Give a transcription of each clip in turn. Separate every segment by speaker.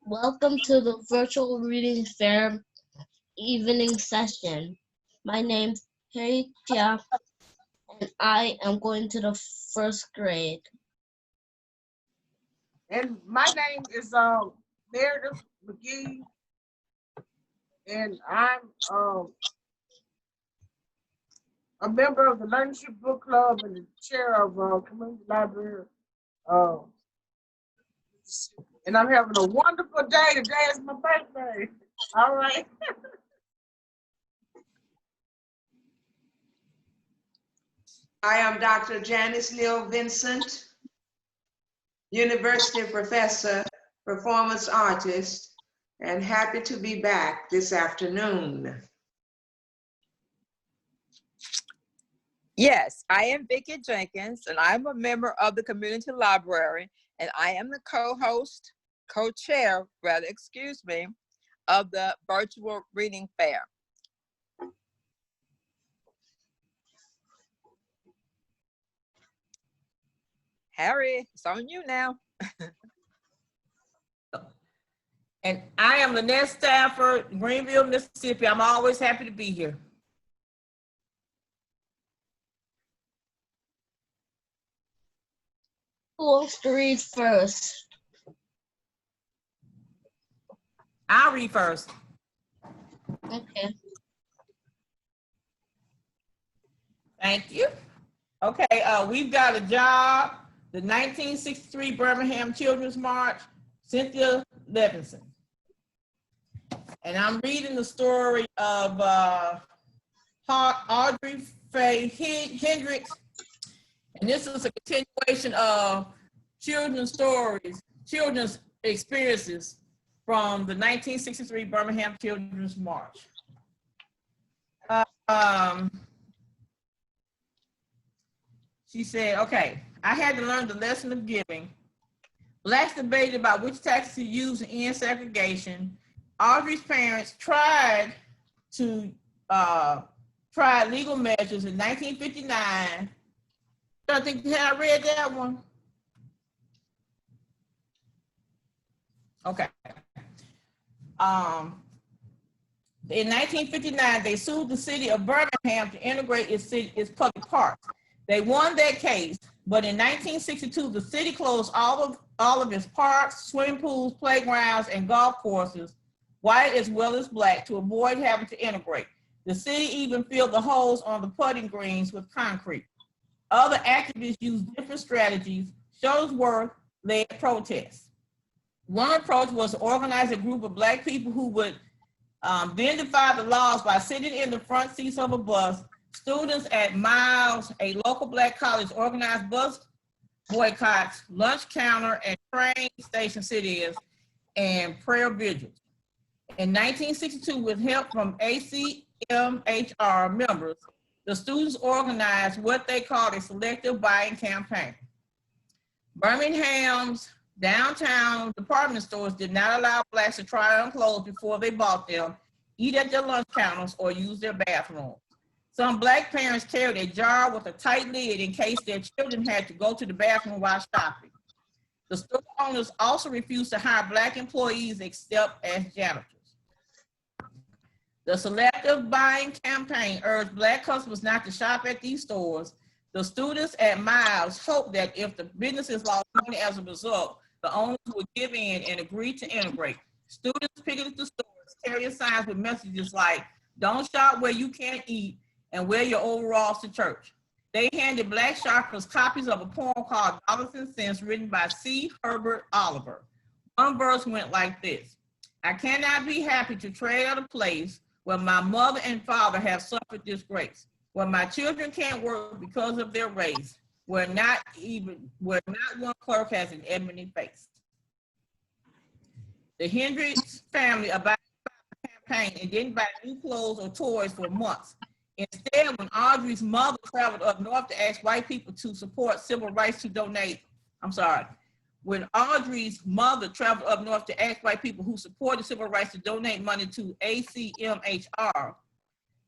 Speaker 1: Welcome to the virtual reading fair evening session. My name's Tia, and I am going to the first grade.
Speaker 2: And my name is Meredith McGee, and I'm a member of the Learnership Book Club and the chair of Community Library. Uh, and I'm having a wonderful day. Today is my birthday. All right.
Speaker 3: I am Dr. Janice Neal Vincent, University professor, performance artist, and happy to be back this afternoon.
Speaker 4: Yes, I am Vicki Jenkins, and I'm a member of the Community Library, and I am the co-host, co-chair, rather, excuse me, of the virtual reading fair. Harry, it's on you now.
Speaker 5: And I am Lynette Stafford, Greenville, Mississippi. I'm always happy to be here.
Speaker 1: Who wants to read first?
Speaker 5: I'll read first.
Speaker 1: Okay.
Speaker 5: Thank you. Okay, we've got a job, the 1963 Birmingham Children's March, Cynthia Levinson. And I'm reading the story of Audrey Faye Hendricks. And this is a continuation of children's stories, children's experiences from the 1963 Birmingham Children's March. She said, okay, I had to learn the lesson of giving. Blacks debated about which taxes to use to end segregation. Audrey's parents tried legal measures in 1959. I think I read that one. Okay. In 1959, they sued the city of Birmingham to integrate its public parks. They won that case, but in 1962, the city closed all of its parks, swimming pools, playgrounds, and golf courses, white as well as black, to avoid having to integrate. The city even filled the holes on the putting greens with concrete. Other activists used different strategies. Shuttlesworth led protests. One approach was to organize a group of black people who would then defy the laws by sitting in the front seats of a bus. Students at Miles, a local black college, organized bus boycotts, lunch counter and train station sit-ins, and prayer vigils. In 1962, with help from ACMHR members, the students organized what they called a selective buying campaign. Birmingham's downtown department stores did not allow blacks to try on clothes before they bought them, eat at their lunch counters, or use their bathrooms. Some black parents carried a jar with a tight lid in case their children had to go to the bathroom while shopping. The store owners also refused to hire black employees except as janitors. The selective buying campaign urged black customers not to shop at these stores. The students at Miles hoped that if the businesses lost money as a result, the owners would give in and agree to integrate. Students picketed the stores, carrying signs with messages like, "Don't shop where you can't eat," and "wear your overalls to church." They handed black shoppers copies of a poem called Dollars and Cents, written by C. Herbert Oliver. One verse went like this: "I cannot be happy to trade at a place where my mother and father have suffered disgrace, where my children can't work because of their race, where not one clerk has an ebony face." The Hendricks family abandoned the campaign and didn't buy new clothes or toys for months. Instead, when Audrey's mother traveled up north to ask white people to support civil rights to donate, when Audrey's mother traveled up north to ask white people who supported civil rights to donate money to ACMHR,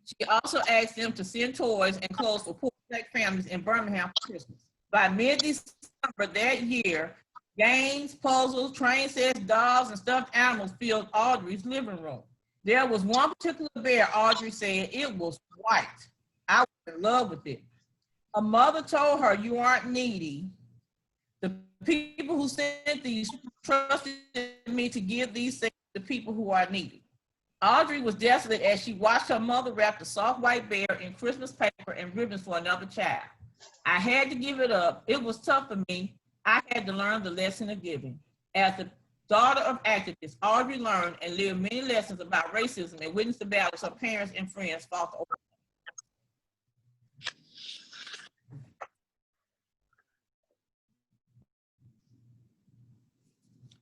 Speaker 5: she also asked them to send toys and clothes for poor black families in Birmingham for Christmas. By mid-December that year, Games, puzzles, train sets, dolls, and stuffed animals filled Audrey's living room. There was one particular bear, Audrey said, it was white. I was in love with it. A mother told her, you aren't needy. The people who sent these trusted me to give these things to people who are needy. Audrey was desolate as she watched her mother wrap the soft white bear in Christmas paper and ribbons for another child. I had to give it up. It was tough for me. I had to learn the lesson of giving. As the daughter of activists, Audrey learned and lived many lessons about racism and witnessed the battles her parents and friends fought over.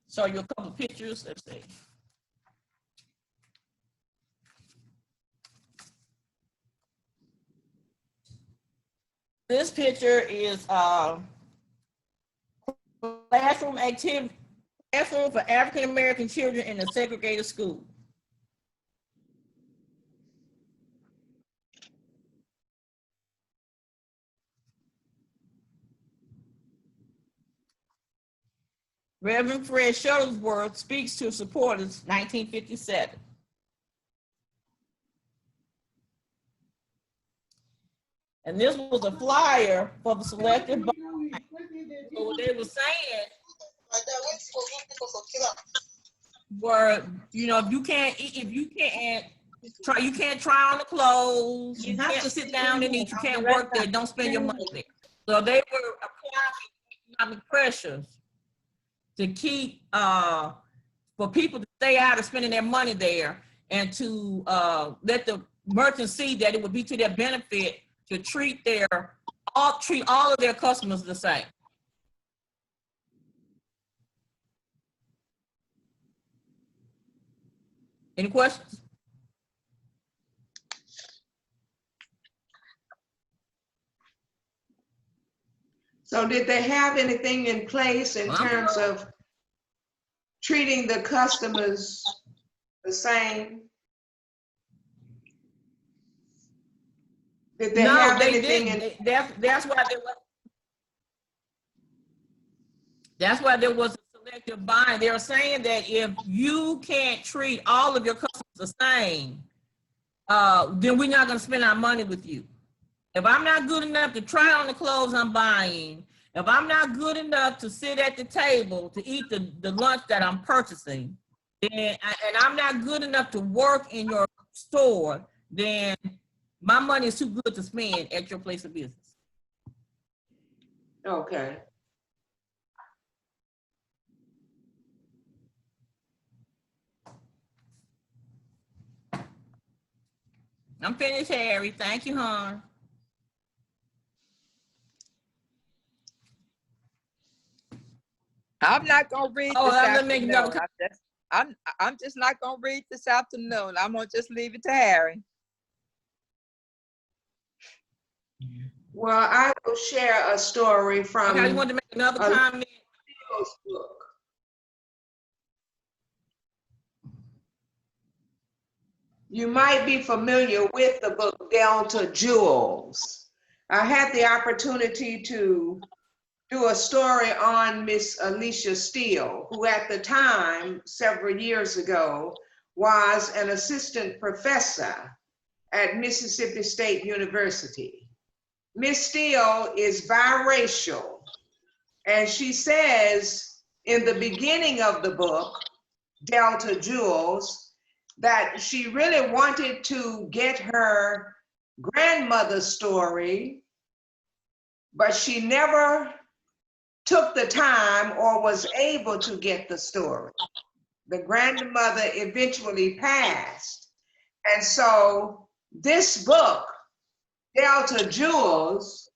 Speaker 5: Show you a couple of pictures. Let's see. This picture is classroom activity, classroom for African American children in a segregated school. Reverend Fred Shuttlesworth speaks to supporters, 1957. And this was a flyer for the Selective. So what they were saying were, you know, you can't try on the clothes, you have to sit down and eat, you can't work there, don't spend your money there. So they were applying economic pressures to keep, for people to stay out of spending their money there and to let the merchants see that it would be to their benefit to treat all of their customers the same. Any questions?
Speaker 3: So did they have anything in place in terms of treating the customers the same? Did they have anything in?
Speaker 5: That's why there was a selective buying. They're saying that if you can't treat all of your customers the same, then we're not going to spend our money with you. If I'm not good enough to try on the clothes I'm buying, if I'm not good enough to sit at the table to eat the lunch that I'm purchasing, and I'm not good enough to work in your store, then my money is too good to spend at your place of business.
Speaker 3: Okay.
Speaker 5: I'm finished, Harry. Thank you, hon.
Speaker 4: I'm not gonna read this afternoon. I'm just not gonna read this afternoon. I'm gonna just leave it to Harry.
Speaker 3: Well, I will share a story from.
Speaker 5: Okay, you want to make another comment?
Speaker 3: Book. You might be familiar with the book Delta Jewels. I had the opportunity to do a story on Miss Alicia Steele, who at the time, several years ago, was an assistant professor at Mississippi State University. Miss Steele is biracial, and she says in the beginning of the book, Delta Jewels, that she really wanted to get her grandmother's story, but she never took the time or was able to get the story. The grandmother eventually passed. And so this book, Delta Jewels,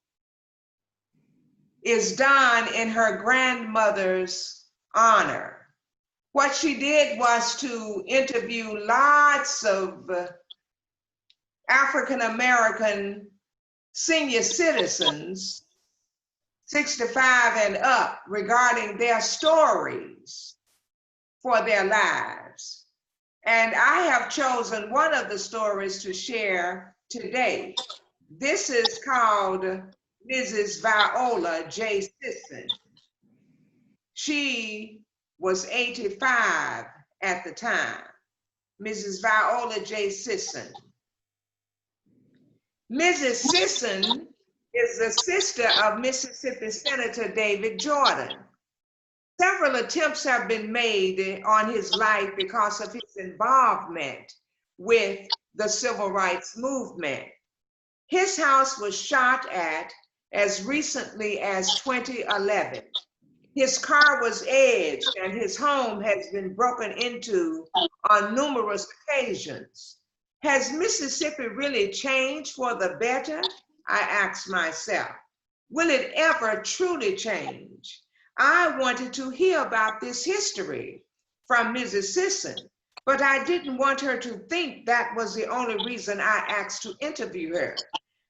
Speaker 3: is done in her grandmother's honor. What she did was to interview lots of African-American senior citizens, 65 and up, regarding their stories for their lives. And I have chosen one of the stories to share today. This is called Mrs. Viola J. Sisson. She was 85 at the time, Mrs. Viola J. Sisson. Mrs. Sisson is the sister of Mississippi Senator David Jordan. Several attempts have been made on his life because of his involvement with the civil rights movement. His house was shot at as recently as 2011. His car was edged and his home has been broken into on numerous occasions. Has Mississippi really changed for the better? I asked myself. Will it ever truly change? I wanted to hear about this history from Mrs. Sisson, but I didn't want her to think that was the only reason I asked to interview her.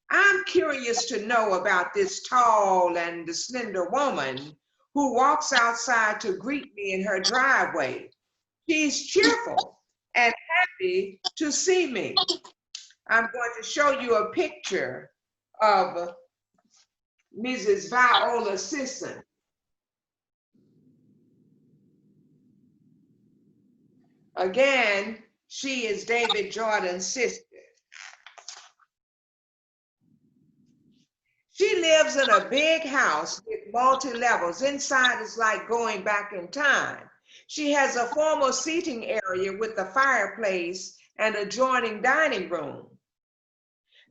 Speaker 3: I'm curious to know about this tall and slender woman who walks outside to greet me in her driveway. She's cheerful and happy to see me. I'm going to show you a picture of Mrs. Viola Sisson. Again, she is David Jordan's sister. She lives in a big house with multi-levels. Inside is like going back in time. She has a formal seating area with a fireplace and adjoining dining room.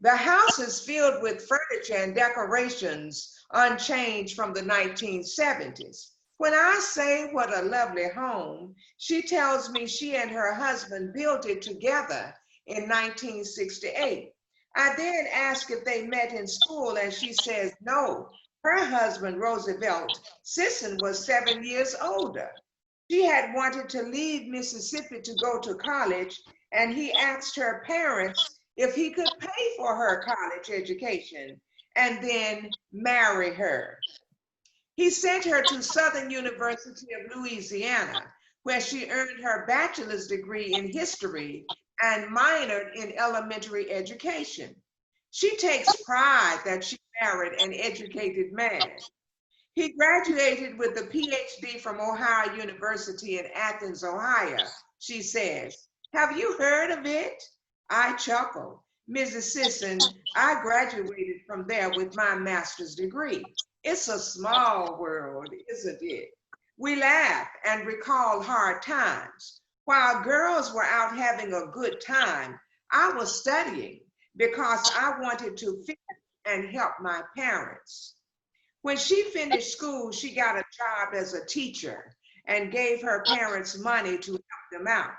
Speaker 3: The house is filled with furniture and decorations unchanged from the 1970s. When I say what a lovely home, she tells me she and her husband built it together in 1968. I then ask if they met in school and she says no. Her husband, Roosevelt Sisson, was 7 years older. She had wanted to leave Mississippi to go to college, and he asked her parents if he could pay for her college education and then marry her. He sent her to Southern University of Louisiana, where she earned her bachelor's degree in history and minored in elementary education. She takes pride that she married an educated man. He graduated with a PhD from Ohio University in Athens, Ohio, she says. Have you heard of it? I chuckle. Mrs. Sisson, I graduated from there with my master's degree. It's a small world, isn't it? We laugh and recall hard times. While girls were out having a good time, I was studying because I wanted to fit and help my parents. When she finished school, she got a job as a teacher and gave her parents money to help them out.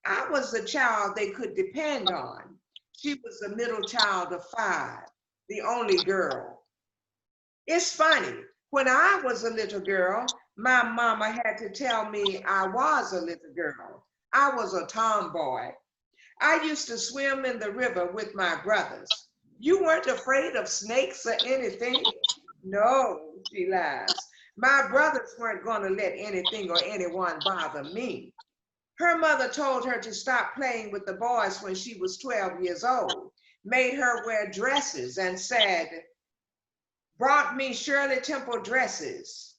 Speaker 3: I was the child they could depend on. She was the middle child of 5, the only girl. It's funny, when I was a little girl, my mama had to tell me I was a little girl. I was a tomboy. I used to swim in the river with my brothers. You weren't afraid of snakes or anything? No, she laughs. My brothers weren't going to let anything or anyone bother me. Her mother told her to stop playing with the boys when she was 12 years old, made her wear dresses and said, brought me Shirley Temple dresses.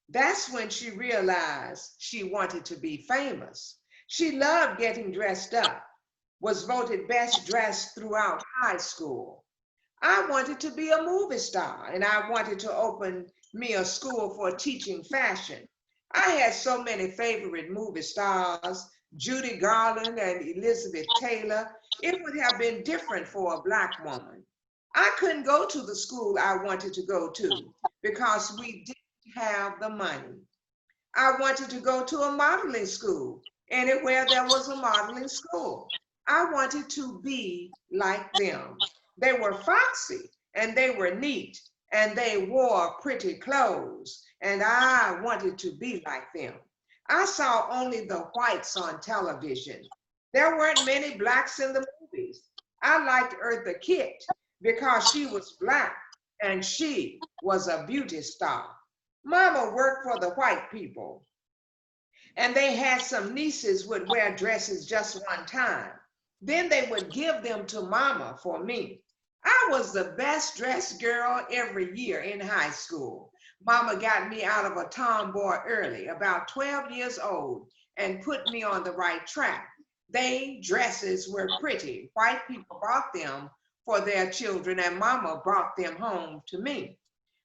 Speaker 3: That's when she realized she wanted to be famous. She loved getting dressed up, was voted best dressed throughout high school. I wanted to be a movie star, and I wanted to open me a school for teaching fashion. I had so many favorite movie stars, Judy Garland and Elizabeth Taylor. It would have been different for a Black woman. I couldn't go to the school I wanted to go to because we didn't have the money. I wanted to go to a modeling school, anywhere there was a modeling school. I wanted to be like them. They were foxy and they were neat and they wore pretty clothes, and I wanted to be like them. I saw only the whites on television. There weren't many Blacks in the movies. I liked Eartha Kitt because she was Black and she was a beauty star. Mama worked for the white people, and they had some nieces would wear dresses just one time. Then they would give them to Mama for me. I was the best dressed girl every year in high school. Mama got me out of a tomboy early, about 12 years old, and put me on the right track. They dresses were pretty. White people bought them for their children, and Mama brought them home to me.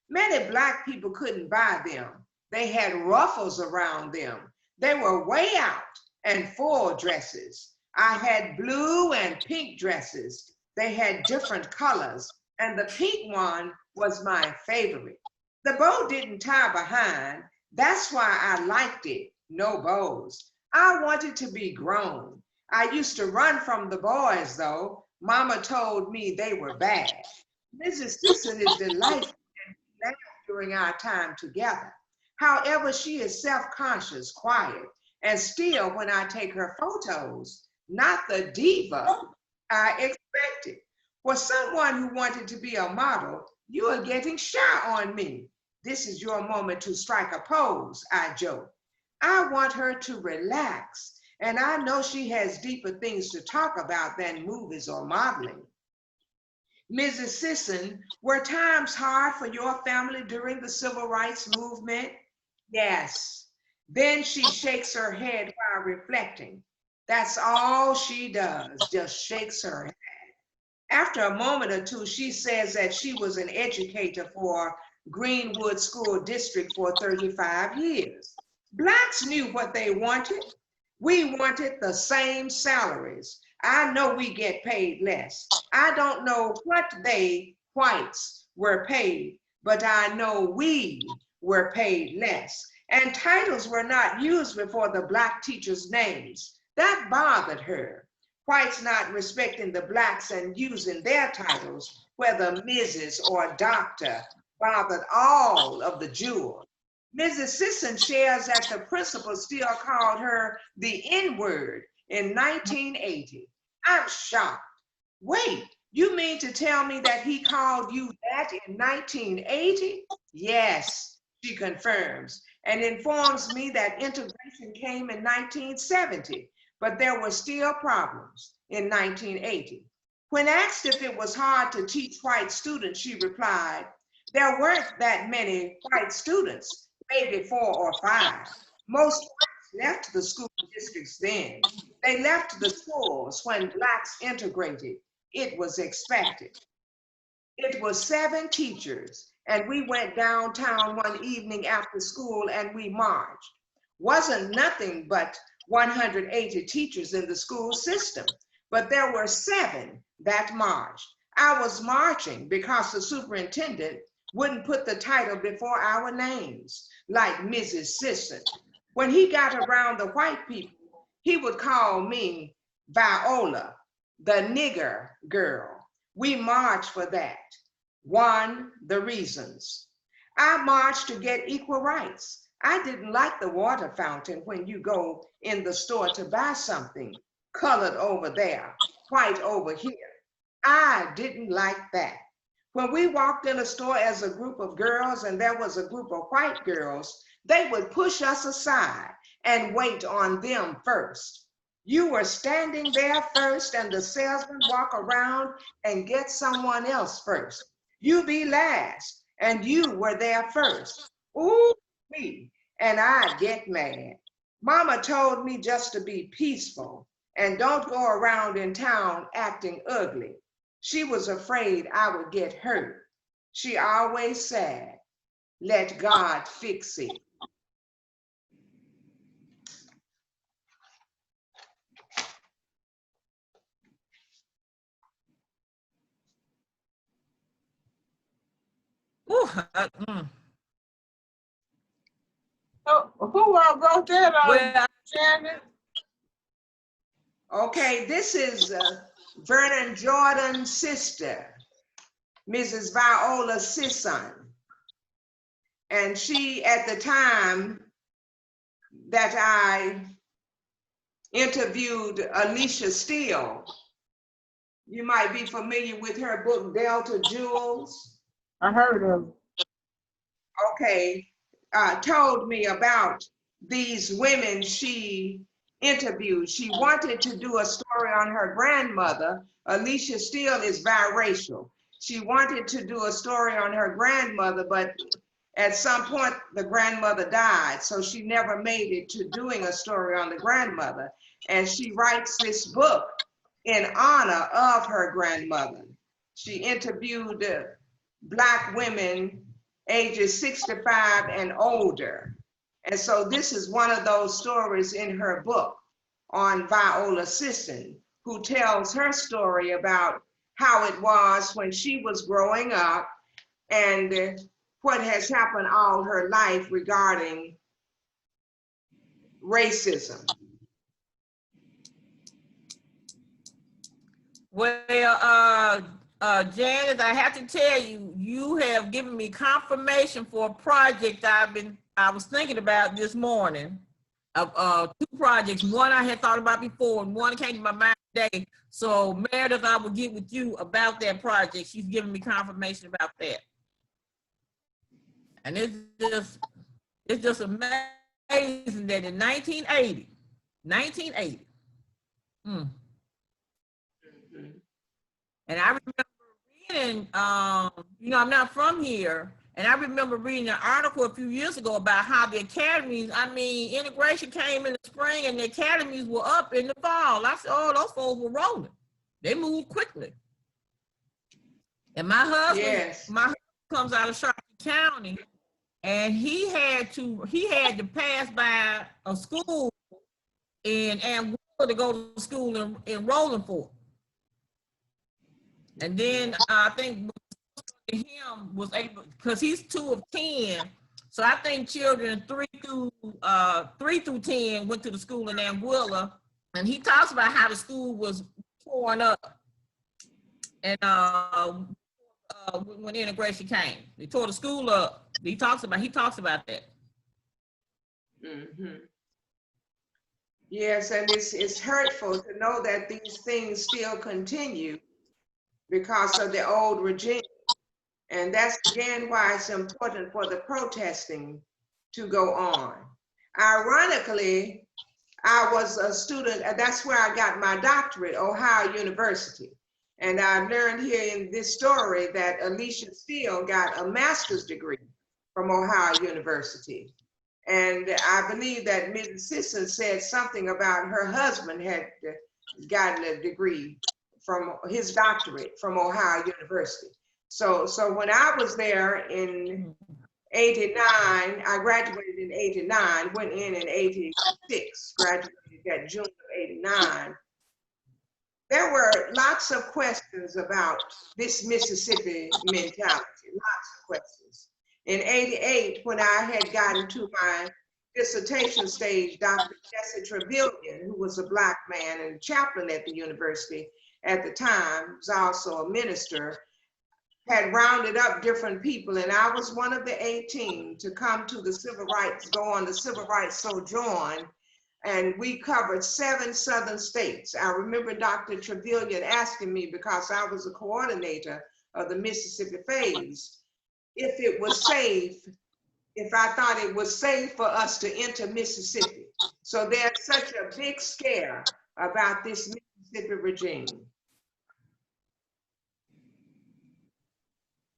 Speaker 3: Many Black people couldn't buy them. They had ruffles around them. They were way out and full dresses. I had blue and pink dresses. They had different colors, and the pink one was my favorite. The bow didn't tie behind. That's why I liked it. No bows. I wanted to be grown. I used to run from the boys, though. Mama told me they were bad. Mrs. Sisson is delightful and we laughed during our time together. However, she is self-conscious, quiet, and still when I take her photos, not the diva I expected. For someone who wanted to be a model, you are getting shy on me. This is your moment to strike a pose, I joke. I want her to relax, and I know she has deeper things to talk about than movies or modeling. Mrs. Sisson, were times hard for your family during the civil rights movement? Yes. Then she shakes her head while reflecting. That's all she does, just shakes her head. After a moment or two, she says that she was an educator for Greenwood School District for 35 years. Blacks knew what they wanted. We wanted the same salaries. I know we get paid less. I don't know what they, whites, were paid, but I know we were paid less. And titles were not used before the Black teachers' names. That bothered her. Whites not respecting the Blacks and using their titles, whether Mrs. or Doctor, bothered all of the jewels. Mrs. Sisson shares that the principal still called her the N-word in 1980. I'm shocked. Wait, you mean to tell me that he called you that in 1980? Yes, she confirms, and informs me that integration came in 1970, but there were still problems in 1980. When asked if it was hard to teach white students, she replied, there weren't that many white students, maybe 4 or 5. Most whites left the school districts then. They left the schools when Blacks integrated. It was expected. It was 7 teachers, and we went downtown one evening after school and we marched. Wasn't nothing but 180 teachers in the school system, but there were 7 that marched. I was marching because the superintendent wouldn't put the title before our names, like Mrs. Sisson. When he got around the white people, he would call me Viola, the nigger girl. We marched for that. 1, the reasons. I marched to get equal rights. I didn't like the water fountain when you go in the store to buy something, colored over there, white over here. I didn't like that. When we walked in a store as a group of girls and there was a group of white girls, they would push us aside and wait on them first. You were standing there first and the salesman walk around and get someone else first. You be last and you were there first. Ooh, me, and I get mad. Mama told me just to be peaceful and don't go around in town acting ugly. She was afraid I would get hurt. She always said, let God fix it.
Speaker 5: Ooh,
Speaker 2: So, who wrote that,
Speaker 5: well,
Speaker 2: Shannon?
Speaker 3: Okay, this is Vernon Jordan's sister, Mrs. Viola Sisson. And she, at the time that I interviewed Alicia Steele, you might be familiar with her book, Delta Jewels.
Speaker 2: I heard of it.
Speaker 3: Okay, told me about these women she interviewed. She wanted to do a story on her grandmother. Alicia Steele is biracial. She wanted to do a story on her grandmother, but At some point, the grandmother died, so she never made it to doing a story on the grandmother. And she writes this book in honor of her grandmother. She interviewed Black women ages 65 and older. And so this is one of those stories in her book on Viola Sisson, who tells her story about how it was when she was growing up and what has happened all her life regarding racism.
Speaker 5: Well, Janice, I have to tell you, you have given me confirmation for a project I was thinking about this morning. Of two projects. One I had thought about before, and one came to my mind today. So Meredith, I will get with you about that project. She's giving me confirmation about that. And it's just amazing that in 1980, and I remember reading, I'm not from here, and I remember reading an article a few years ago about how the academies, integration came in the spring and the academies were up in the fall. I said, oh, those folks were rolling. They moved quickly. And my husband comes out of Sharkey County, and he had to pass by a school and to go to school in Rolling Fork. And then I think him was able, because he's 2 of 10, so I think children 3 through 10 went to the school in Anguilla, and he talks about how the school was torn up, and when integration came, they tore the school up. He talks about that.
Speaker 3: Mm-hmm. Yes, and it's hurtful to know that these things still continue because of the old regime. And that's again why it's important for the protesting to go on. Ironically, I was a student, and that's where I got my doctorate, Ohio University. And I learned here in this story that Alicia Steele got a master's degree from Ohio University. And I believe that Mrs. Sisson said something about her husband had gotten a degree from his doctorate from Ohio University. So when I was there in 89, I graduated in 89, went in 86, graduated that June of 89. There were lots of questions about this Mississippi mentality, lots of questions. In 88, when I had gotten to my dissertation stage, Dr. Jesse Trevelyan, who was a Black man and a chaplain at the university at the time, was also a minister, had rounded up different people, and I was one of the 18 to come to the civil rights, go on the civil rights sojourn, and we covered 7 southern states. I remember Dr. Trevelyan asking me, because I was a coordinator of the Mississippi phase, if it was safe, if I thought it was safe for us to enter Mississippi. So there's such a big scare about this Mississippi regime.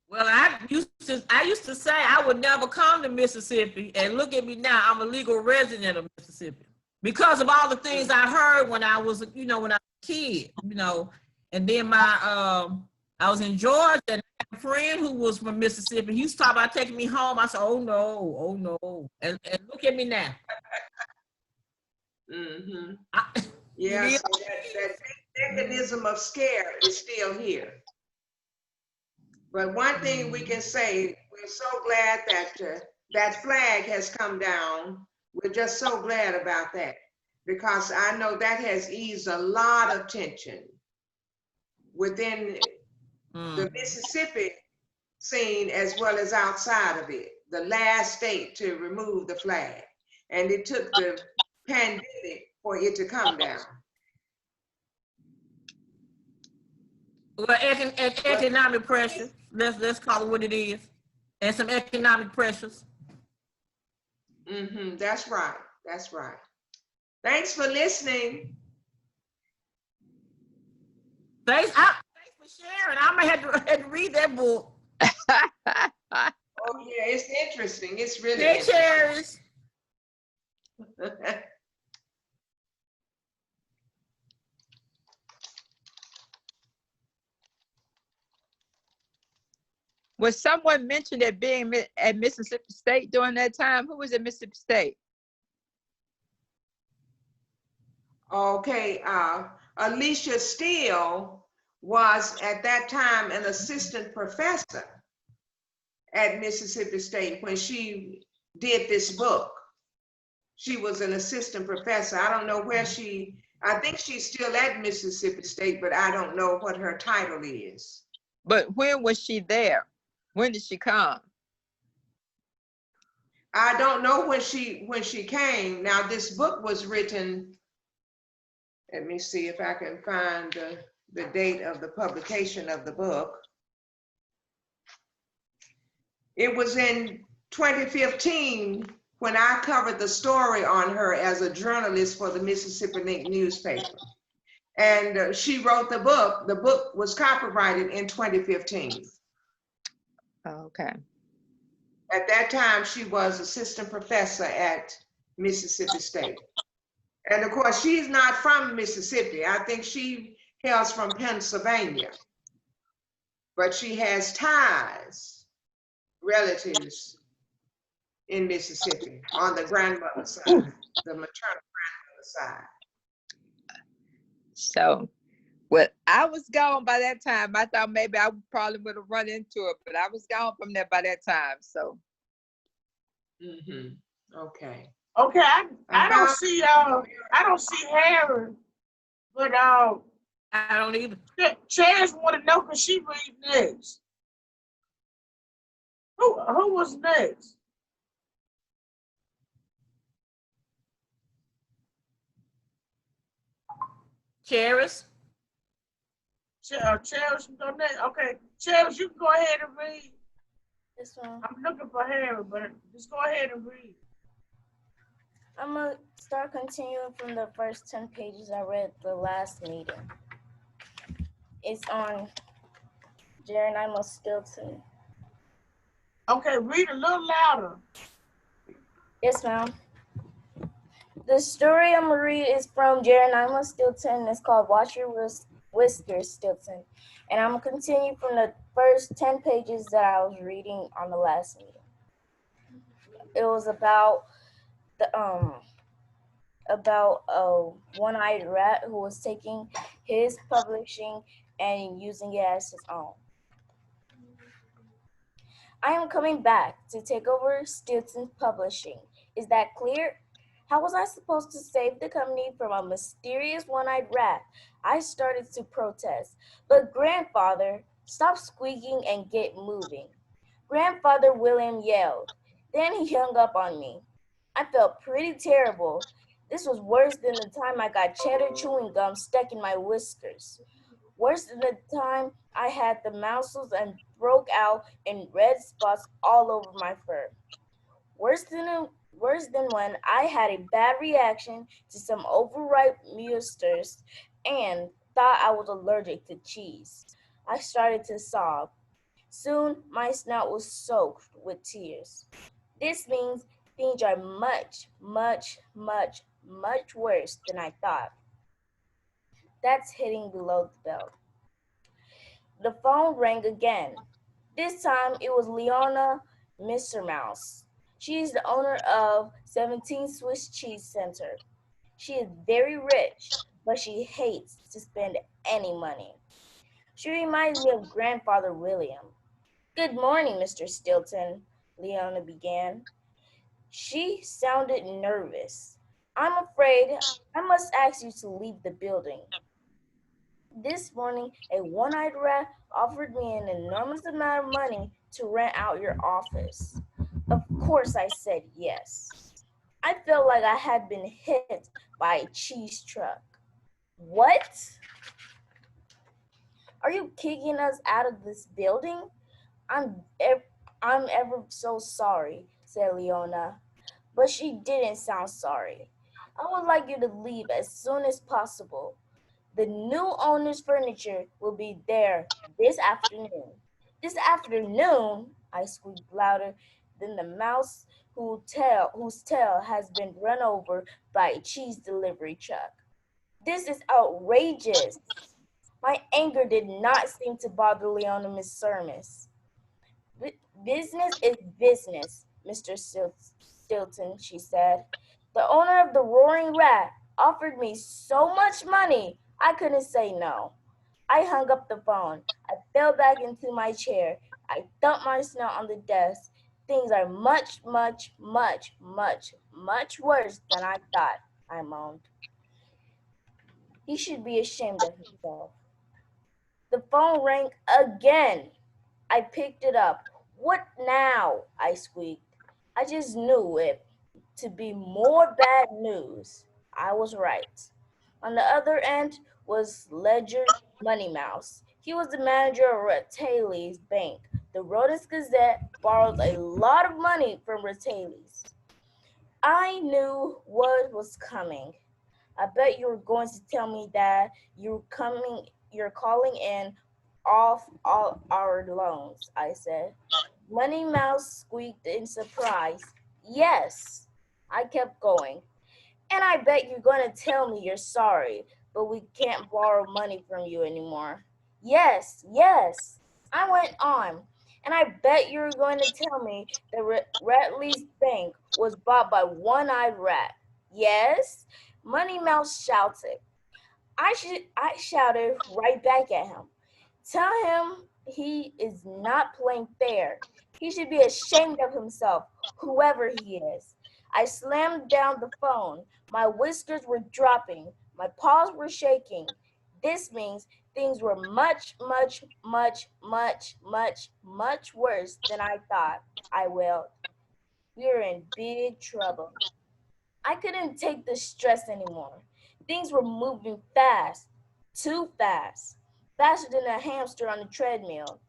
Speaker 5: Well, I used to say I would never come to Mississippi, and look at me now, I'm a legal resident of Mississippi because of all the things I heard when I was, when I was a kid, and then I was in Georgia, and I had a friend who was from Mississippi. He used to talk about taking me home. I said, oh no, and look at me now.
Speaker 3: Mm-hmm. Yeah, so that mechanism of scare is still here. But one thing we can say, we're so glad that that flag has come down. We're just so glad about that, because I know that has eased a lot of tension within the Mississippi scene as well as outside of it. The last state to remove the flag. And it took the pandemic for it to come down.
Speaker 5: Well, economic pressure, let's call it what it is, and some economic pressures.
Speaker 3: Mm-hmm. That's right. Thanks for listening.
Speaker 5: Thanks for sharing. I'm gonna have to read that book.
Speaker 3: Oh, yeah, it's interesting. It's really
Speaker 5: Hey,
Speaker 3: interesting.
Speaker 5: Cherries.
Speaker 4: Was someone mentioned at being at Mississippi State during that time? Who was at Mississippi State?
Speaker 3: Okay, Alicia Steele was at that time an assistant professor at Mississippi State when she did this book. She was an assistant professor. I don't know where I think she's still at Mississippi State, but I don't know what her title is.
Speaker 4: But when was she there? When did she come?
Speaker 3: I don't know when she came. Now, this book was written, let me see if I can find the date of the publication of the book. It was in 2015 when I covered the story on her as a journalist for the Mississippi Link newspaper. And she wrote the book. The book was copyrighted in 2015.
Speaker 4: Okay.
Speaker 3: At that time, she was assistant professor at Mississippi State. And of course, she's not from Mississippi. I think she hails from Pennsylvania. But she has ties, relatives in Mississippi on the grandmother's side, the maternal grandmother's side.
Speaker 4: So, well, I was gone by that time. I thought maybe I probably would have run into it, but I was gone from there by that time. So.
Speaker 3: Okay.
Speaker 2: Okay, I don't see Harry, but
Speaker 5: I don't either.
Speaker 2: Chance want to know because she read next. Who was next?
Speaker 5: Cherries.
Speaker 2: Cherish can go next. Okay, Cherish, you can go ahead and read.
Speaker 1: This one.
Speaker 2: I'm looking for Harry, but just go ahead and read.
Speaker 1: I'm going to start continuing from the first 10 pages I read the last meeting. It's on Jeremiah Stilton.
Speaker 2: Okay, read a little louder.
Speaker 1: Yes, ma'am. The story I'm going to read is from Jeremiah Stilton. It's called Watch Your Whiskers, Stilton. And I'm going to continue from the first 10 pages that I was reading on the last meeting. It was about a one-eyed rat who was taking his publishing and using it as his own. I am coming back to take over Stilton's publishing. Is that clear? How was I supposed to save the company from a mysterious one-eyed rat? I started to protest, but Grandfather, stop squeaking and get moving. Grandfather William yelled. Then he hung up on me. I felt pretty terrible. This was worse than the time I got cheddar chewing gum stuck in my whiskers. Worse than the time I had the measles and broke out in red spots all over my fur. Worse than when I had a bad reaction to some overripe oysters and thought I was allergic to cheese. I started to sob. Soon my snout was soaked with tears. This means things are much, much, much, much worse than I thought. That's hitting below the belt. The phone rang again. This time it was Leona Mr. Mouse. She is the owner of 17 Swiss Cheese Center. She is very rich, but she hates to spend any money. She reminds me of Grandfather William. Good morning, Mr. Stilton, Leona began. She sounded nervous. I'm afraid I must ask you to leave the building. This morning, a one-eyed rat offered me an enormous amount of money to rent out your office. Of course, I said yes. I felt like I had been hit by a cheese truck. What? Are you kicking us out of this building? I'm ever so sorry, said Leona. But she didn't sound sorry. I would like you to leave as soon as possible. The new owner's furniture will be there this afternoon. This afternoon? I squeaked louder than the mouse whose tail has been run over by a cheese delivery truck. This is outrageous. My anger did not seem to bother Leona Miss Sermis. Business is business, Mr. Stilton, she said. The owner of the Roaring Rat offered me so much money, I couldn't say no. I hung up the phone. I fell back into my chair. I thumped my snout on the desk. Things are much, much, much, much, much worse than I thought, I moaned. He should be ashamed of himself. The phone rang again. I picked it up. What now? I squeaked. I just knew it to be more bad news. I was right. On the other end was Ledger Money Mouse. He was the manager of Rataley's bank. The Rhodes Gazette borrowed a lot of money from Rataley's. I knew what was coming. I bet you were going to tell me that you're calling in off all our loans, I said. Money Mouse squeaked in surprise. Yes. I kept going. And I bet you're going to tell me you're sorry, but we can't borrow money from you anymore. Yes, yes. I went on. And I bet you're going to tell me that Ratley's bank was bought by One-Eyed Rat. Yes? Money Mouse shouted. I shouted right back at him. Tell him he is not playing fair. He should be ashamed of himself, whoever he is. I slammed down the phone. My whiskers were dropping. My paws were shaking. This means things were much, much, much, much, much, much worse than I thought. I wailed. We're in big trouble. I couldn't take the stress anymore. Things were moving fast, too fast, faster than a hamster on a treadmill,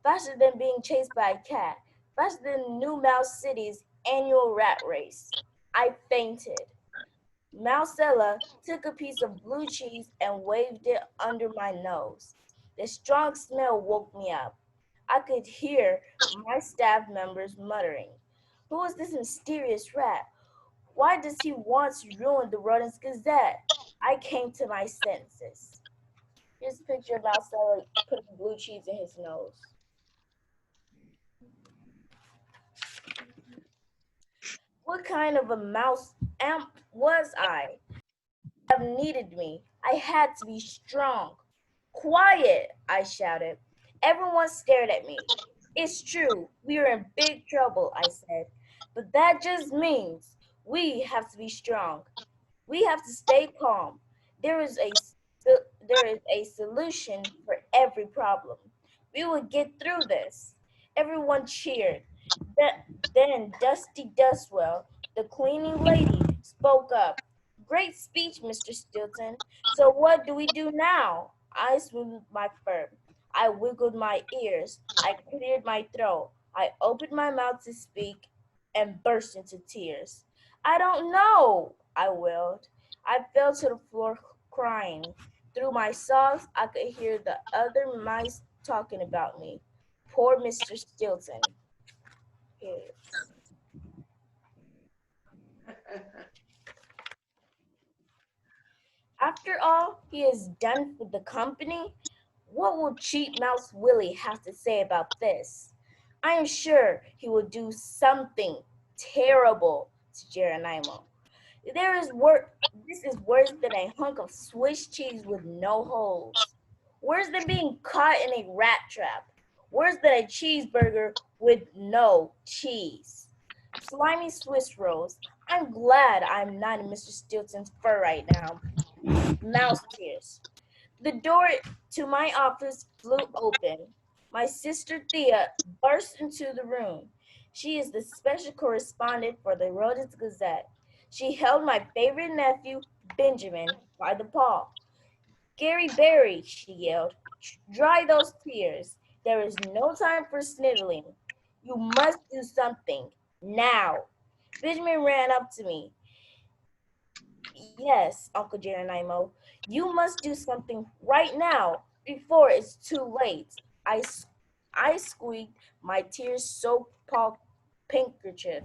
Speaker 1: faster than being chased by a cat, faster than New Mouse City's annual rat race. I fainted. Mousella took a piece of blue cheese and waved it under my nose. The strong smell woke me up. I could hear my staff members muttering, "Who is this mysterious rat? Why does he want to ruin the Rodents Gazette?" I came to my senses. Here's a picture of Marcelo putting blue cheese in his nose. What kind of a mouse amp was I? Have needed me. I had to be strong. Quiet, I shouted. Everyone stared at me. It's true, we are in big trouble, I said. But that just means we have to be strong. We have to stay calm. There is a solution for every problem. We will get through this. Everyone cheered. Then Dusty Dustwell, the cleaning lady, spoke up. Great speech, Mr. Stilton. So what do we do now? I smoothed my fur. I wiggled my ears. I cleared my throat. I opened my mouth to speak and burst into tears. I don't know, I wailed. I fell to the floor crying. Through my sobs, I could hear the other mice talking about me. Poor Mr. Stilton. Yes. After all he has done for the company, what will cheap Mouse Willie have to say about this? I am sure he will do something terrible to Geronimo. This is worse than a hunk of Swiss cheese with no holes. Worse than being caught in a rat trap. Worse than a cheeseburger with no cheese. Slimy Swiss rolls. I'm glad I'm not in Mr. Stilton's fur right now. Mouse tears. The door to my office flew open. My sister Thea burst into the room. She is the special correspondent for the Rodents Gazette. She held my favorite nephew, Benjamin, by the paw. "Gary Barry," she yelled, "dry those tears. There is no time for sniveling. You must do something, now." Benjamin ran up to me. "Yes, Uncle Geronimo, you must do something right now before it's too late." I squeaked, my tears-soaked handkerchief.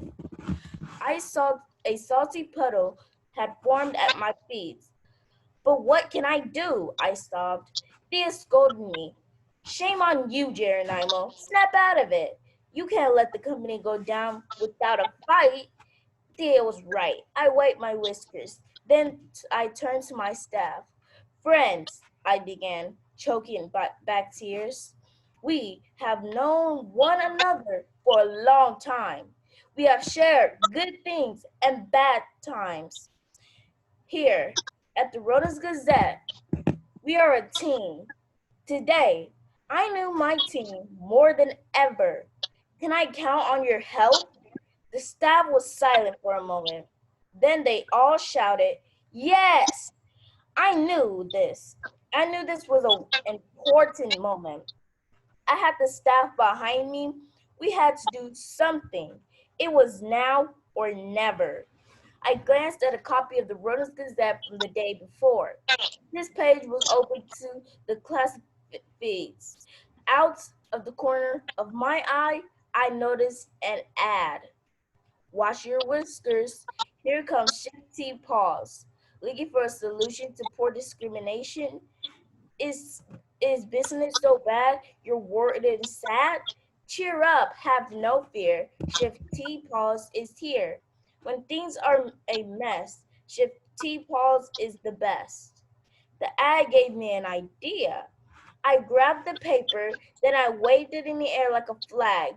Speaker 1: I saw a salty puddle had formed at my feet. But what can I do? I sobbed. Thea scolded me. Shame on you, Geronimo. Snap out of it. You can't let the company go down without a fight. Thea was right. I wiped my whiskers. Then I turned to my staff. Friends, I began, choking back tears. We have known one another for a long time. We have shared good things and bad times. Here at the Rhodes Gazette, we are a team. Today, I knew my team more than ever. Can I count on your help? The staff was silent for a moment. Then they all shouted, yes! I knew this. I knew this was an important moment. I had the staff behind me. We had to do something. It was now or never. I glanced at a copy of the Rhodes Gazette from the day before. This page was open to the classic feeds. Out of the corner of my eye, I noticed an ad. Wash your whiskers. Here comes Shifty Paws. Looking for a solution to poor discrimination? Is is business so bad you're worried and sad? Cheer up, have no fear. Shifty Paws is here. When things are a mess, Shifty Paws is the best. The ad gave me an idea. I grabbed the paper, then I waved it in the air like a flag.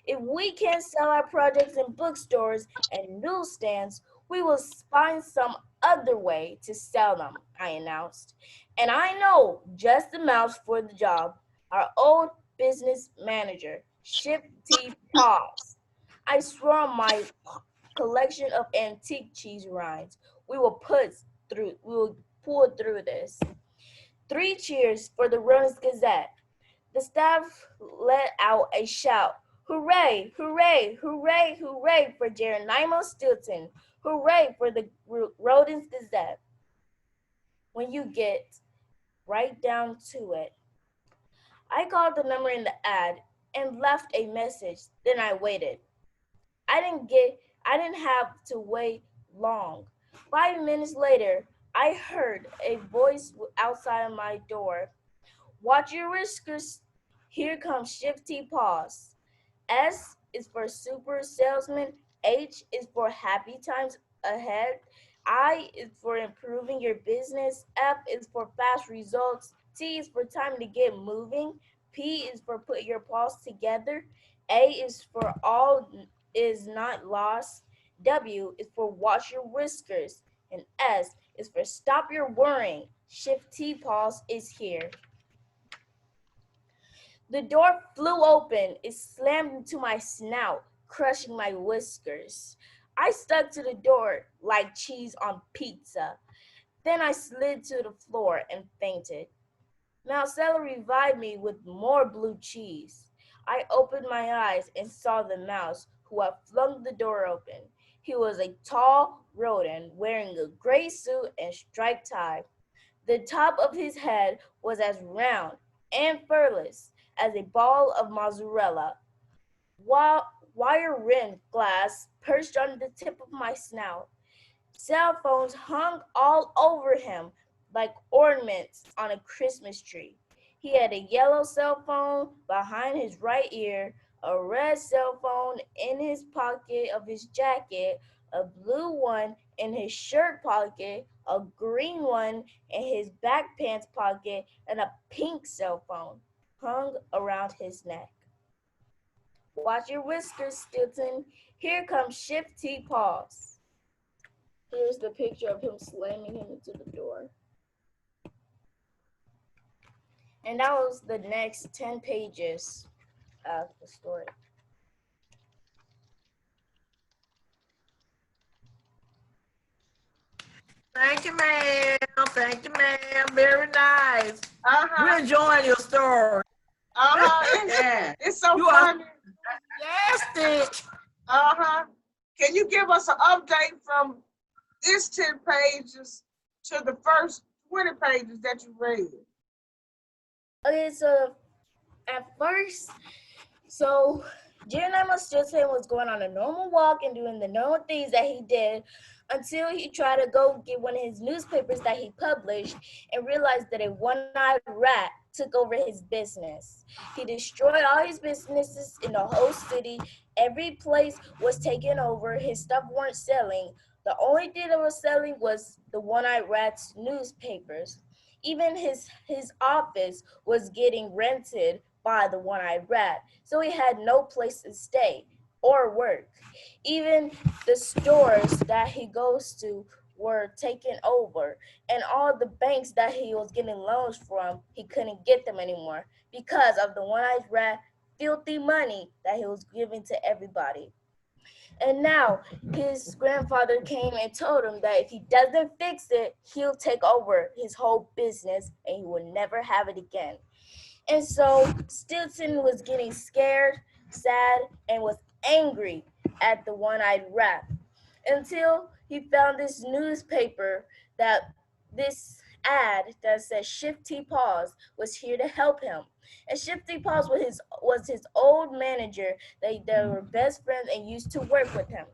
Speaker 1: If we can't sell our projects in bookstores and newsstands, we will find some other way to sell them, I announced. And I know just the mouse for the job, our old business manager, Shifty Paws. I swore on my collection of antique cheese rinds. We will pull through this. 3 cheers for the Rhodes Gazette. The staff let out a shout. Hooray, hooray, hooray, hooray for Geronimo Stilton. Hooray for the Rhodes Gazette. When you get right down to it. I called the number in the ad and left a message. Then I waited. I didn't have to wait long. 5 minutes later, I heard a voice outside of my door. Watch your whiskers. Here comes Shifty Paws. S is for super salesman. H is for happy times ahead. I is for improving your business. F is for fast results. T is for time to get moving. P is for put your paws together. A is for all is not lost. W is for watch your whiskers. And S is for stop your worrying. Shifty Paws is here. The door flew open. It slammed into my snout, crushing my whiskers. I stuck to the door like cheese on pizza. Then I slid to the floor and fainted. Marcella revived me with more blue cheese. I opened my eyes and saw the mouse who had flung the door open. He was a tall rodent wearing a gray suit and striped tie. The top of his head was as round and furless as a ball of mozzarella. Wire-rimmed glass perched on the tip of my snout. Cell phones hung all over him like ornaments on a Christmas tree. He had a yellow cell phone behind his right ear, a red cell phone in his pocket of his jacket, a blue one in his shirt pocket, a green one in his back pants pocket, and a pink cell phone hung around his neck. Watch your whiskers, Stilton. Here comes Shifty Paws. Here's the picture of him slamming him into the door. And that was the next 10 pages of the story.
Speaker 5: Thank you, ma'am. Thank you, ma'am. Very nice.
Speaker 2: Uh-huh.
Speaker 5: We're enjoying your story.
Speaker 3: Yeah.
Speaker 2: It's so
Speaker 5: You are
Speaker 2: funny.
Speaker 5: fantastic.
Speaker 2: Uh-huh. Can you give us an update from this 10 pages to the first 20 pages that you read?
Speaker 1: Okay, so At first, so Geronimo Stilton was going on a normal walk and doing the normal things that he did until he tried to go get one of his newspapers that he published and realized that a one-eyed rat took over his business. He destroyed all his businesses in the whole city. Every place was taken over. His stuff weren't selling. The only thing that was selling was the one-eyed rat's newspapers. Even his office was getting rented by the one-eyed rat, so he had no place to stay or work. Even the stores that he goes to were taken over, and all the banks that he was getting loans from, he couldn't get them anymore because of the one-eyed rat filthy money that he was giving to everybody. And now his grandfather came and told him that if he doesn't fix it, he'll take over his whole business and he will never have it again. And so Stilton was getting scared, sad, and was angry at the one-eyed rat until he found this newspaper that this ad that said Shifty Paws was here to help him. And Shifty Paws was his old manager. They were best friends and used to work with him.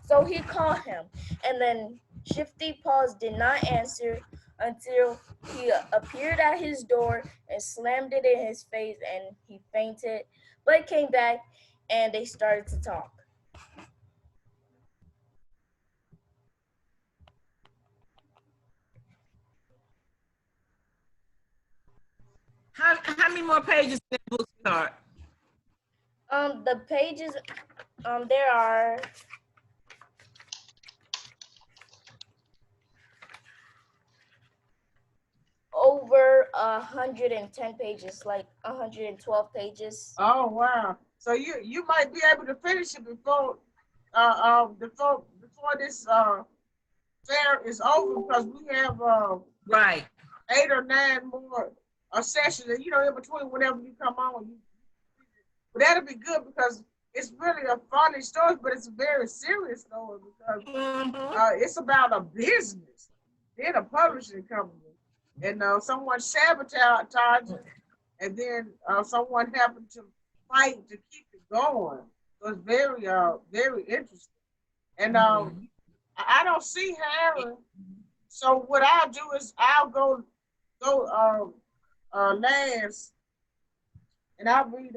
Speaker 1: So he called him, and then Shifty Paws did not answer until he appeared at his door and slammed it in his face, and he fainted. But came back, and they started to talk.
Speaker 5: How many more pages in the book, sweetheart?
Speaker 1: The pages, there are over 110 pages, like 112 pages.
Speaker 2: Oh wow! So you might be able to finish it before this fair is over because we have
Speaker 5: Right.
Speaker 2: 8 or 9 more sessions, and in between whenever you come on, but that'll be good because it's really a funny story, but it's a very serious story because it's about a business, then a publishing company, and someone sabotaged it, and then someone happened to fight to keep it going. So it's very interesting. And I don't see Harry. So what I'll do is I'll go last, and I'll read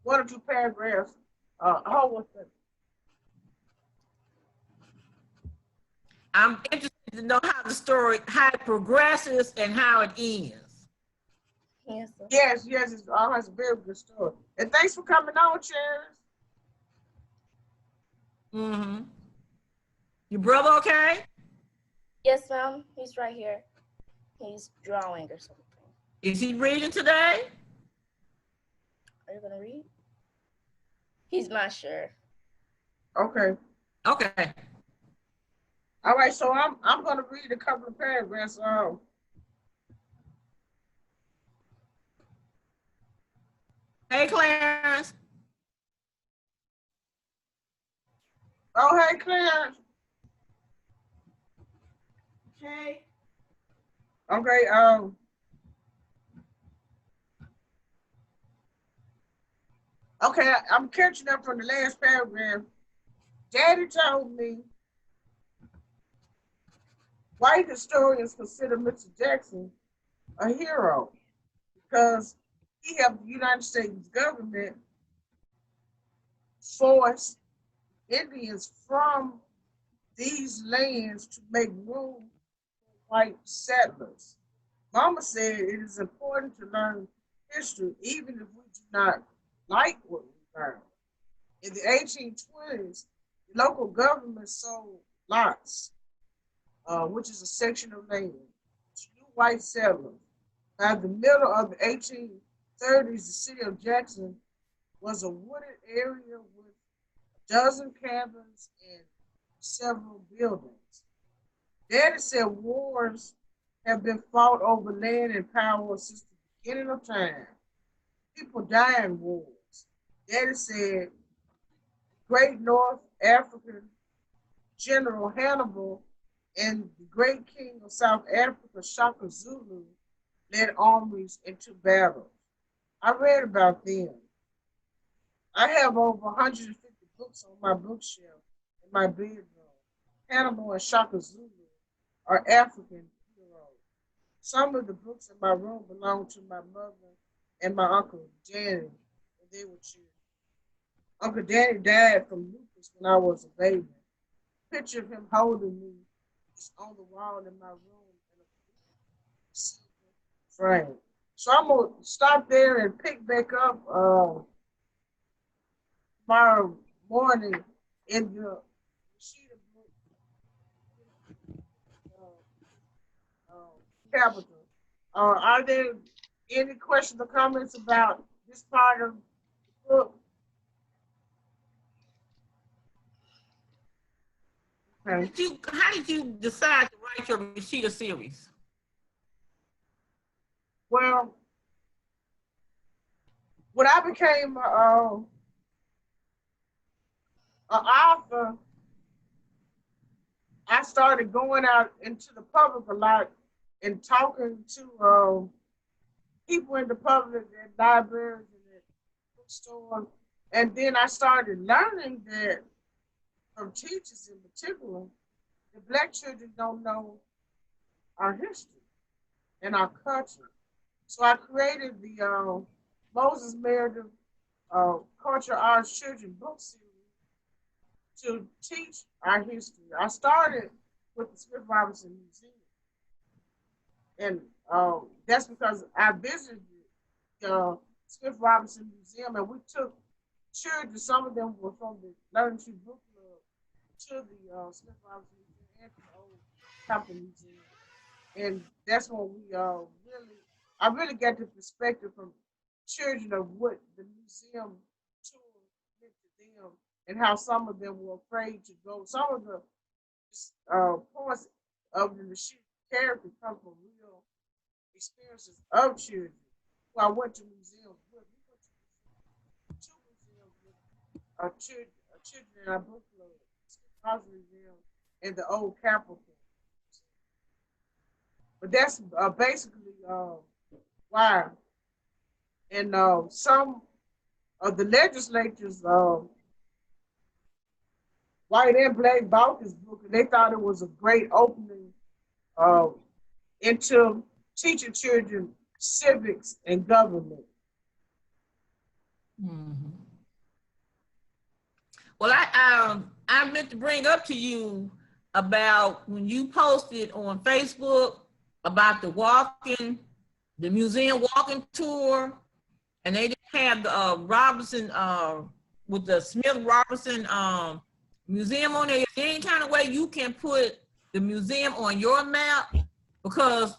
Speaker 2: 1 or 2 paragraphs. Hold on a second.
Speaker 5: I'm interested to know how it progresses and how it ends.
Speaker 1: Yes.
Speaker 2: Yes, it's a very good story. And thanks for coming on, Cheers.
Speaker 5: Mm-hmm. Your brother okay?
Speaker 1: Yes, ma'am. He's right here. He's drawing or something.
Speaker 5: Is he reading today?
Speaker 1: Are you gonna read? He's not sure.
Speaker 2: Okay.
Speaker 5: Okay.
Speaker 2: All right. So I'm gonna read a couple of paragraphs.
Speaker 5: Hey, Clarence.
Speaker 2: Oh, hey, Clarence.
Speaker 1: Hey.
Speaker 2: Okay. Okay. I'm catching up from the last paragraph. Daddy told me white historians consider Mr. Jackson a hero because he helped the United States government force Indians from these lands to make room for white settlers. Mama said it is important to learn history even if we do not like what we learn. In the 1820s, the local government sold lots, which is a section of land, to new white settlers. By the middle of the 1830s, the city of Jackson was a wooded area with a dozen cabins and several buildings. Daddy said wars have been fought over land and power since the beginning of time. People die in wars. Daddy said great North African General Hannibal and the great king of South Africa, Shaka Zulu, led armies into battle. I read about them. I have over 150 books on my bookshelf in my bedroom. Hannibal and Shaka Zulu are African heroes. Some of the books in my room belong to my mother and my uncle Danny when they were children. Uncle Danny died from lupus when I was a baby. A picture of him holding me is on the wall in my room in a silver frame. So I'm gonna stop there and pick back up tomorrow morning in the Machina book capital. Are there any questions or comments about this part of the book? Okay.
Speaker 5: How did you decide to write your Machina series?
Speaker 2: Well, when I became an author, I started going out into the public a lot and talking to people in the public at libraries and at bookstores. And then I started learning that from teachers in particular, the Black children don't know our history and our culture. So I created the Moses Meredith Culture Arts Children book series to teach our history. I started with the Smith Robinson Museum, and that's because I visited the Smith Robinson Museum, and we took children. Some of them were from the Learning Tree Book Club to the Smith Robinson Museum and to the old Capitol Museum, and that's when we I really got the perspective from children of what the museum tour meant to them and how some of them were afraid to go. Some of the points of the machine character come from real experiences of children. So I went to museums with. We went to two museums with children in our book club, the House Museum and the old Capitol. But that's basically why. And some of the legislatures, white and black, bought this book, and they thought it was a great opening uh, into teaching children civics and government.
Speaker 5: Mm-hmm. Well, I meant to bring up to you about when you posted on Facebook about the museum walking tour, and they didn't have the Robinson with the Smith Robinson museum on there. Is there any kind of way you can put the museum on your map? Because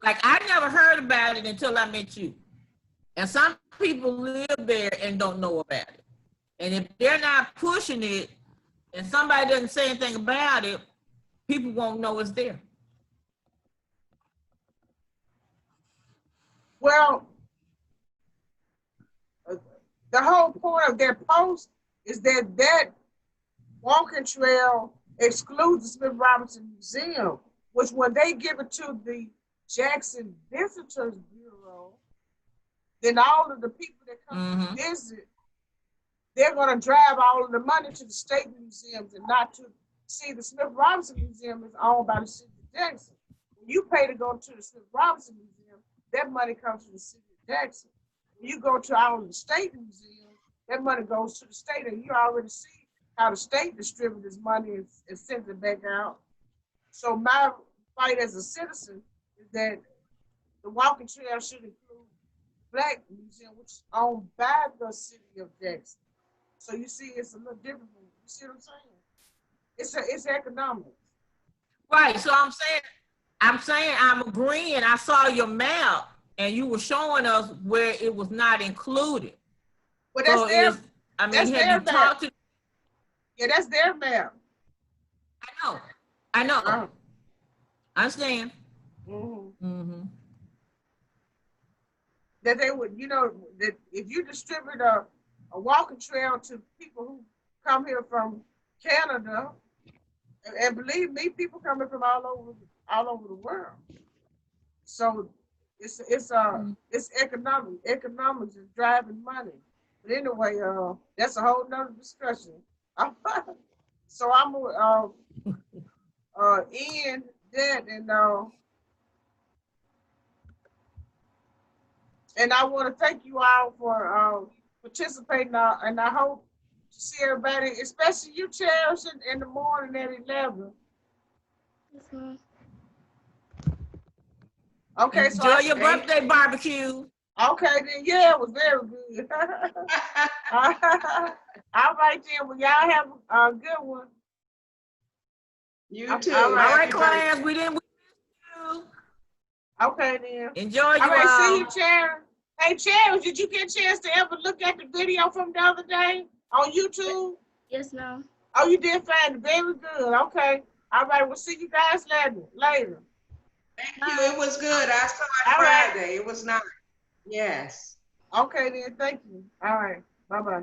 Speaker 5: like I never heard about it until I met you, and some people live there and don't know about it. And if they're not pushing it and somebody doesn't say anything about it, people won't know it's there.
Speaker 2: Well, the whole point of their post is that walking trail excludes the Smith Robinson Museum, which when they give it to the Jackson Visitors Bureau, then all of the people that come to visit, they're going to drive all of the money to the state museums and not to see the Smith Robinson Museum is owned by the city of Jackson. When you pay to go to the Smith Robinson Museum, that money comes to the city of Jackson. When you go to all of the state museums, that money goes to the state, and you already see how the state distributes money and sends it back out. So my fight as a citizen is that the walking trail should include the Black Museum, which is owned by the city of Jackson. So you see, it's a little different. You see what I'm saying? It's economics.
Speaker 5: Right. So I'm agreeing. I saw your map and you were showing us where it was not included.
Speaker 2: But that's
Speaker 5: so
Speaker 2: their
Speaker 5: have you
Speaker 2: map.
Speaker 5: talked to?
Speaker 2: Yeah, that's their map.
Speaker 5: I know. I understand.
Speaker 2: Mm-hmm. That they would, that if you distribute a walking trail to people who come here from Canada, and believe me, people coming from all over the world. So it's economic. Economics is driving money. But anyway, that's a whole nother discussion. So I'm gonna end that, and I want to thank you all for participating, and I hope to see everybody, especially you, Cherish, in the morning at 11.
Speaker 1: Yes, ma'am.
Speaker 2: Okay, so
Speaker 5: Enjoy your birthday barbecue.
Speaker 2: Okay, then, yeah, it was very good. All right, then, well, y'all have a good one.
Speaker 3: You
Speaker 2: All
Speaker 3: too.
Speaker 2: right.
Speaker 5: All right,
Speaker 3: Happy birthday.
Speaker 5: class, we didn't you.
Speaker 2: Okay, then.
Speaker 5: Enjoy
Speaker 2: All
Speaker 5: you
Speaker 2: right, see
Speaker 5: all.
Speaker 2: you, Sharon. Hey, Sharon, did you get a chance to ever look at the video from the other day on YouTube?
Speaker 1: Yes, ma'am.
Speaker 2: Oh, you did find it. Very good. Okay. All right, we'll see you guys later.
Speaker 3: Thank you. It was good. I saw it
Speaker 2: All right.
Speaker 3: Friday. It was nice. Yes.
Speaker 2: Okay, then. Thank you. All right. Bye-bye.